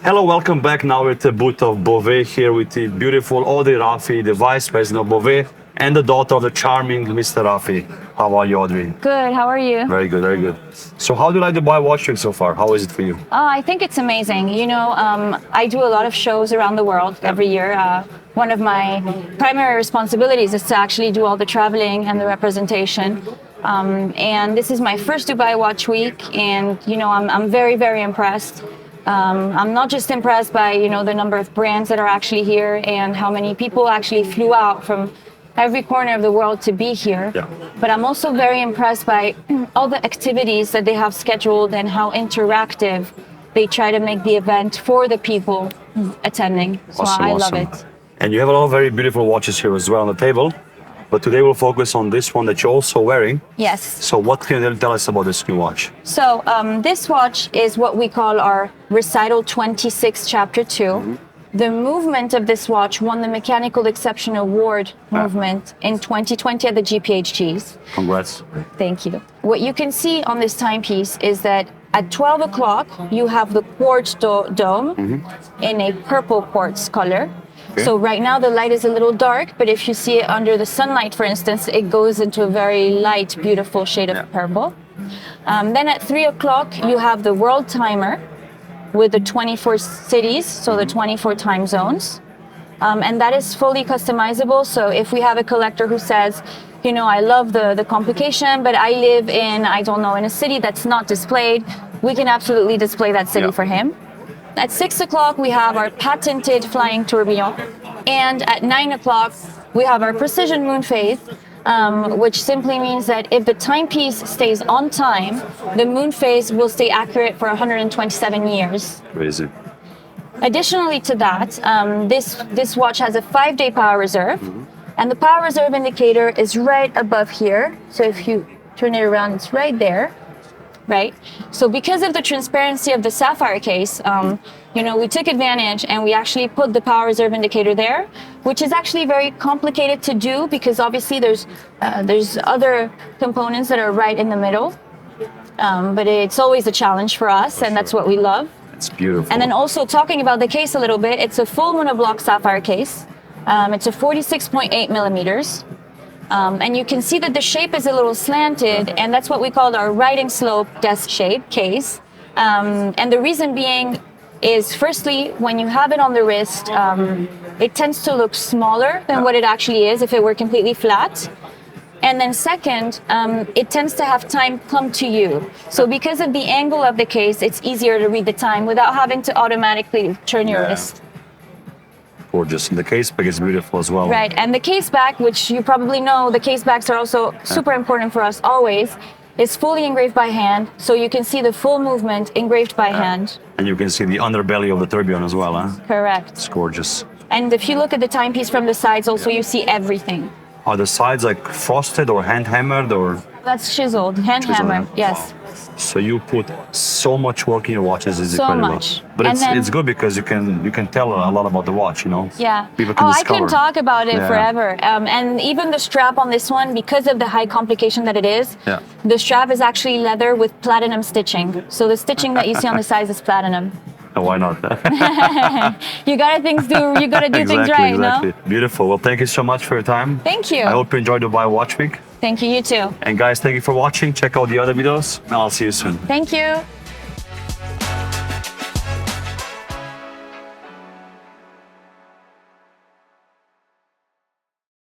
Hello, welcome back. Now at the booth of Bovet here with the beautiful Audrey Raffi, the vice president of Bovet, and the daughter of the charming Mr. Raffi. How are you, Audrey? Good, how are you? Very good, very good. So how do you like the Bovet watch week so far? How is it for you? I think it's amazing. I do a lot of shows around the world every year. One of my primary responsibilities is to actually do all the traveling and the representation. And this is my first Dubai Watch Week, and I'm very, very impressed. I'm not just impressed by the number of brands that are actually here and how many people actually flew out from every corner of the world to be here. Yeah. But I'm also very impressed by all the activities that they have scheduled and how interactive they try to make the event for the people attending. So I love it. And you have a lot of very beautiful watches here as well on the table. But today we'll focus on this one that you're also wearing. Yes. So what can you tell us about this new watch? So this watch is what we call our Recital 26 Chapter 2. Mm-hmm. The movement of this watch won the Mechanical Exception Award movement in 2020 at the GPHGs. Congrats. Thank you. What you can see on this timepiece is that at 12 o'clock, you have the quartz dome in a purple quartz color. Okay. So right now the light is a little dark, but if you see it under the sunlight, for instance, it goes into a very light, beautiful shade of purple. Then at 3 o'clock, you have the world timer with the 24 cities, so the 24 time zones. And that is fully customizable. So if we have a collector who says, I love the complication, but I live in a city that's not displayed, we can absolutely display that city for him. At 6 o'clock, we have our patented flying tourbillon. And at 9 o'clock, we have our precision moon phase, which simply means that if the timepiece stays on time, the moon phase will stay accurate for 127 years. Crazy. Additionally to that, this watch has a 5-day power reserve, and the power reserve indicator is right above here. So if you turn it around, it's right there. Right. So because of the transparency of the sapphire case, we took advantage and we actually put the power reserve indicator there, which is actually very complicated to do because obviously there's other components that are right in the middle. But it's always a challenge for us, and that's what we love. It's beautiful. And then also talking about the case a little bit, it's a full monoblock sapphire case. It's a 46.8 millimeters. And you can see that the shape is a little slanted, and that's what we call our riding slope desk shape case. And the reason being is, firstly, when you have it on the wrist, it tends to look smaller than what it actually is if it were completely flat. And then second, it tends to have time come to you. So because of the angle of the case, it's easier to read the time without having to automatically turn your wrist. Gorgeous. And the case back is beautiful as well. Right, and the case back, which you probably know, the case backs are also super important for us always, is fully engraved by hand, so you can see the full movement engraved by hand. And you can see the underbelly of the tourbillon as well, huh? Correct. It's gorgeous. And if you look at the timepiece from the sides also, you see everything. Are the sides like frosted or hand hammered or? That's chiseled, hand hammered, yes. So you put so much work in your watches, it's so incredible. Much. But it's good because you can tell a lot about the watch, Yeah. People can discover. I can talk about it forever. And even the strap on this one, because of the high complication that it is, the strap is actually leather with platinum stitching. So the stitching that you see on the sides is platinum. Oh, why not? You gotta do things right, no? Beautiful. Well, thank you so much for your time. Thank you. I hope you enjoyed Dubai Watch Week. Thank you, you too. And guys, thank you for watching. Check out the other videos, and I'll see you soon. Thank you.